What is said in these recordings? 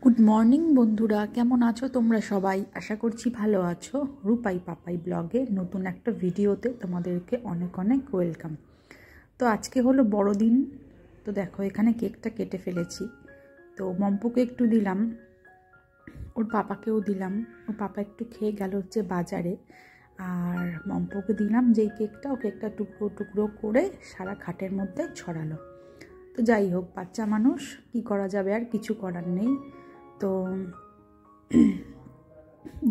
Good morning বন্ধুরা, কেমন আছো তোমরা সবাই? আশা করছি ভালো আছো। রূপাই পাপাই ব্লগে নতুন একটা ভিডিওতে তোমাদেরকে অনেক অনেক ওয়েলকাম। তো আজকে হলো বড়দিন। তো দেখো এখানে কেকটা কেটে ফেলেছি। তো মম্পুকে একটু দিলাম, ওর পাপাকেও দিলাম। ওর পাপা একটু খেয়ে গেল হচ্ছে বাজারে, আর মম্পুকে দিলাম যেই কেকটা, ও কেকটা টুকরো টুকরো করে সারা খাটের মধ্যে ছড়ালো। তো যাই হোক, বাচ্চা মানুষ, কি করা যাবে, আর কিছু করার নেই। তো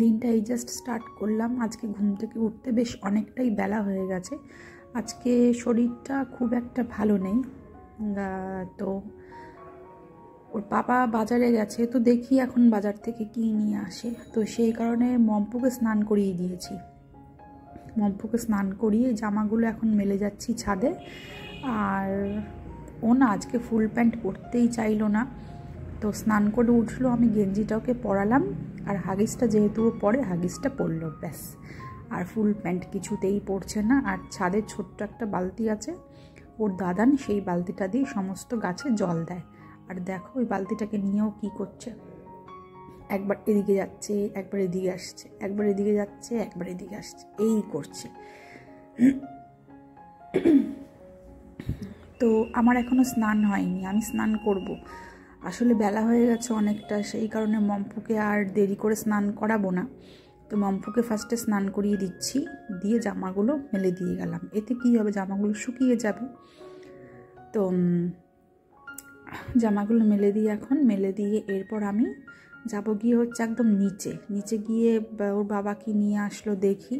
দিনটা এই জাস্ট স্টার্ট করলাম। আজকে ঘুম থেকে উঠতে বেশ অনেকটাই বেলা হয়ে গেছে। আজকে শরীরটা খুব একটা ভালো নেই। তো ওর পাপা বাজারে গেছে, তো দেখি এখন বাজার থেকে কী নিয়ে আসে। তো সেই কারণে মম্পুকে স্নান করিয়ে দিয়েছি। মম্পুকে স্নান করিয়ে জামাগুলো এখন মেলে যাচ্ছি ছাদে। আর ও না আজকে ফুল প্যান্ট পরতেই চাইলো না। তো স্নান করে উঠলো, আমি গেঞ্জিটা ওকে পরালাম, আর হাগিসটা যেহেতু ও পরে হাগিসটা পরলো, ব্যাস। আর ফুল প্যান্ট কিছুতেই পরছে না। আর ছাদের ছোট্ট একটা বালতি আছে ওর দাদান, সেই বালতিটা দিয়ে সমস্ত গাছে জল দেয়। আর দেখো ওই বালতিটাকে নিয়েও কি করছে, একবার এদিকে যাচ্ছে, একবার এদিকে আসছে, একবার এদিকে যাচ্ছে, একবার এদিকে আসছে, এই করছে। তো আমার এখনও স্নান হয়নি, আমি স্নান করব। আসলে বেলা হয়ে গেছে অনেকটা, সেই কারণে মম্পুকে আর দেরি করে স্নান করাবো না। তো মম্পুকে ফার্স্টে স্নান করিয়ে দিচ্ছি, দিয়ে জামাগুলো মেলে দিয়ে গেলাম। এতে কি হবে, জামাগুলো শুকিয়ে যাবে। তো জামাগুলো মেলে দিয়ে এরপর আমি যাব গিয়ে হচ্ছে একদম নিচে গিয়ে ওর বাবা কি নিয়ে আসলো দেখি।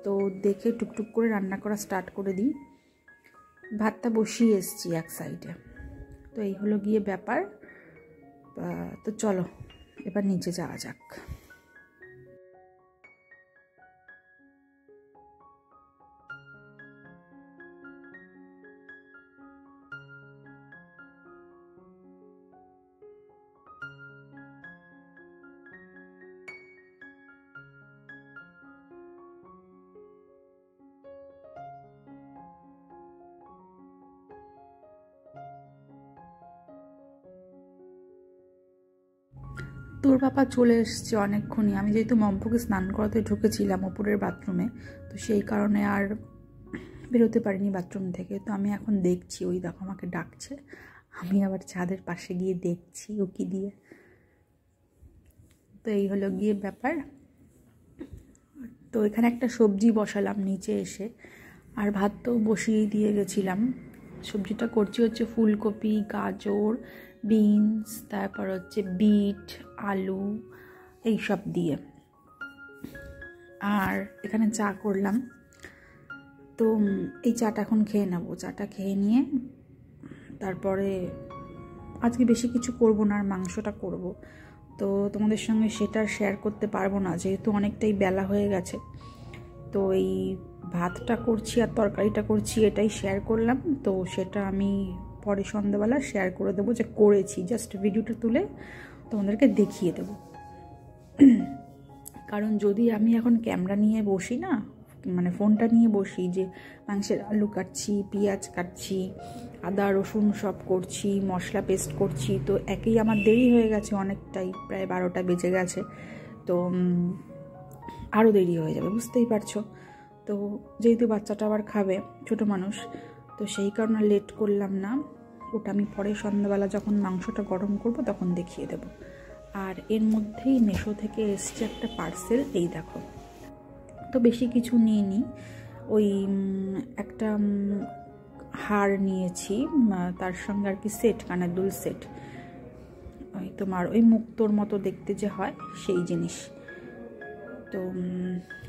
তো দেখে টুকটুক করে রান্না করা স্টার্ট করে দিই। ভাতটা বসিয়ে এসছি এক সাইডে। তো এই হলো গিয়ে ব্যাপার। তো চলো এবার নিচে যাওয়া যাক। তোর বাবা চলে এসছে অনেকক্ষণই। আমি যেহেতু মম্পুকে স্নান করাতে ঢুকেছিলাম ওপরের বাথরুমে, তো সেই কারণে আর বেরোতে পারিনি বাথরুম থেকে। তো আমি এখন দেখছি, ওই দেখো আমাকে ডাকছে। আমি আবার ছাদের পাশে গিয়ে দেখছি ও কি দিয়ে। তো এই হলো গিয়ে ব্যাপার। তো এখানে একটা সবজি বসালাম নিচে এসে, আর ভাত তো বসিয়ে দিয়ে গেছিলাম। সবজিটা করছি হচ্ছে ফুলকপি, গাজর, বিনস, তারপর হচ্ছে বিট, আলু, এইসব দিয়ে। আর এখানে চা করলাম। তো এই চাটা এখন খেয়ে নেবো। চাটা খেয়ে নিয়ে তারপরে আজকে বেশি কিছু করব না, আর মাংসটা করব। তো তোমাদের সঙ্গে সেটা শেয়ার করতে পারবো না, যেহেতু অনেকটাই বেলা হয়ে গেছে। তো এই ভাতটা করছি আর তরকারিটা করছি, এটাই শেয়ার করলাম। তো সেটা আমি পরে সন্ধ্যাবেলা শেয়ার করে দেবো যে করেছি, জাস্ট ভিডিওটা তুলে তোমাদেরকে দেখিয়ে দেব। কারণ যদি আমি এখন ক্যামেরা নিয়ে বসি না, মানে ফোনটা নিয়ে বসি, যে মাংসের আলু কাটছি, পেঁয়াজ কাটছি, আদা রসুন সব করছি, মশলা পেস্ট করছি, তো একেই আমার দেরি হয়ে গেছে অনেকটাই, প্রায় 12টা বেজে গেছে। তো আরও দেরি হয়ে যাবে, বুঝতেই পারছো। তো যেহেতু বাচ্চাটা আবার খাবে, ছোটো মানুষ, তো সেই কারণে লেট করলাম না। ওটা আমি পরে সন্ধ্যাবেলা যখন মাংসটা গরম করব তখন দেখিয়ে দেব। আর এর মধ্যেই মেশো থেকে এসছে একটা পার্সেল, এই দেখো। তো বেশি কিছু নিইনি, ওই একটা হার নিয়েছি, তার সঙ্গে আর কি সেট, কানের দুল সেট, ওই তোমার ওই মুক্তোর মতো দেখতে যে হয় সেই জিনিস। তো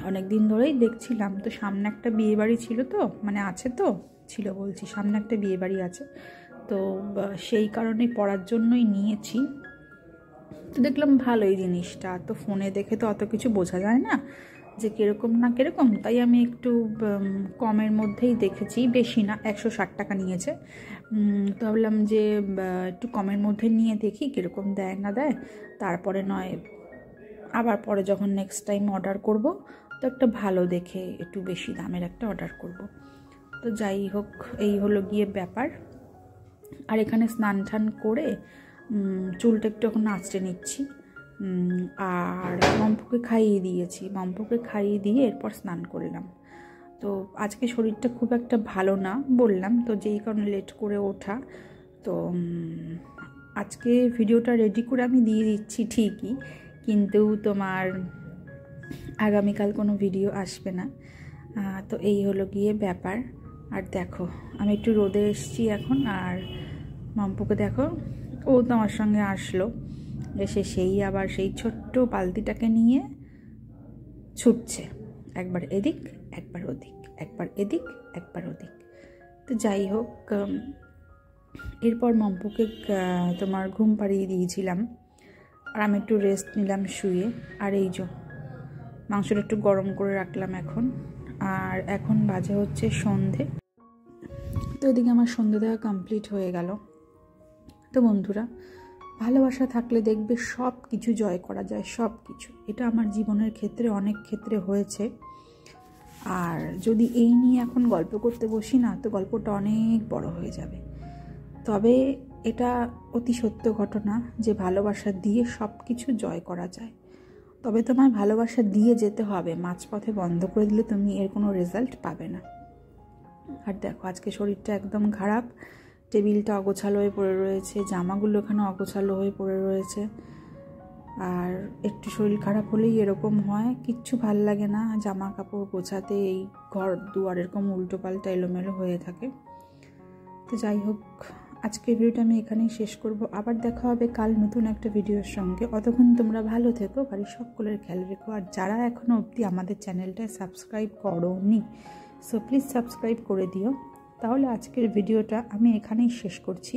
অনেক দিন ধরেই দেখছিলাম। তো সামনে একটা বিয়েবাড়ি ছিল, তো মানে আছে, তো ছিল বলছি, সামনে একটা বিয়েবাড়ি আছে, তো সেই কারণে পড়ার জন্যই নিয়েছি। তো দেখলাম ভালো এই জিনিসটা। তো ফোনে দেখে তো অত কিছু বোঝা যায় না যে কীরকম না কীরকম, তাই আমি একটু কমের মধ্যেই দেখেছি, বেশি না, 160 টাকা নিয়েছে। তো ভাবলাম যে একটু কমের মধ্যে নিয়ে দেখি কীরকম দেয় না দেয়, তারপরে নয় আবার পরে যখন নেক্সট টাইম অর্ডার করব তো একটা ভালো দেখে একটু বেশি দামের একটা অর্ডার করব। তো যাই হোক, এই হলো গিয়ে ব্যাপার। আর এখানে স্নান টান করে চুলটা একটু এখন আঁচড়ে নিচ্ছি। আর মম্পুকে খাইয়ে দিয়েছি, মম্পুকে খাইয়ে দিয়ে এরপর স্নান করলাম। তো আজকে শরীরটা খুব একটা ভালো না বললাম, তো যেই কারণে লেট করে ওঠা। তো আজকে ভিডিওটা রেডি করে আমি দিয়ে দিচ্ছি ঠিকই, কিন্তু তোমার আগামীকাল কোনো ভিডিও আসবে না। তো এই হলো গিয়ে ব্যাপার। আর দেখো আমি একটু রোদে এসেছি এখন, আর মাম্পুকে দেখো, ও তো আমার সঙ্গে আসলো, এসে সেই আবার সেই ছোট্ট বালতিটাকে নিয়ে ছুটছে, একবার এদিক একবার ওদিক, একবার এদিক একবার ওদিক। তো যাই হোক, এরপর মাম্পুকে তোমার ঘুম পাড়িয়ে দিয়েছিলাম, আর আমি একটু রেস্ট নিলাম শুয়ে। আর এই যে মাংসটা একটু গরম করে রাখলাম এখন। আর এখন বাজে হচ্ছে সন্ধে। তো এদিকে আমার সন্ধে দেওয়া কমপ্লিট হয়ে গেল। তো বন্ধুরা, ভালোবাসা থাকলে দেখবে সব কিছু জয় করা যায়, সব কিছু। এটা আমার জীবনের ক্ষেত্রে অনেক ক্ষেত্রে হয়েছে। আর যদি এই নিয়ে এখন গল্প করতে বসি না, তো গল্পটা অনেক বড় হয়ে যাবে। তবে এটা অতি সত্য ঘটনা যে ভালোবাসা দিয়ে সব কিছু জয় করা যায়। তবে তোমার ভালোবাসা দিয়ে যেতে হবে, মাঝপথে বন্ধ করে দিলে তুমি এর কোনো রেজাল্ট পাবে না। আর দেখো আজকে শরীরটা একদম খারাপ, টেবিলটা অগোছালো হয়ে পড়ে রয়েছে, জামাগুলো এখানে অগোছালো হয়ে পড়ে রয়েছে। আর একটু শরীর খারাপ হলেই এরকম হয়, কিচ্ছু ভাল লাগে না, জামা কাপড় গোছাতে, এই ঘর দুয়ার এরকম উল্টো পাল্টা এলোমেলো হয়ে থাকে। তো যাই হোক, আজকের ভিডিওটা আমি এখানেই শেষ করব। আবার দেখা হবে কাল নতুন একটা ভিডিওর সঙ্গে। অতক্ষণ তোমরা ভালো থেকো, বাড়ির সকলের খেয়াল রেখো। আর যারা এখনও অবধি আমাদের চ্যানেলটা সাবস্ক্রাইব করোনি, সো প্লিজ সাবস্ক্রাইব করে দিও। তাহলে আজকের ভিডিওটা আমি এখানেই শেষ করছি।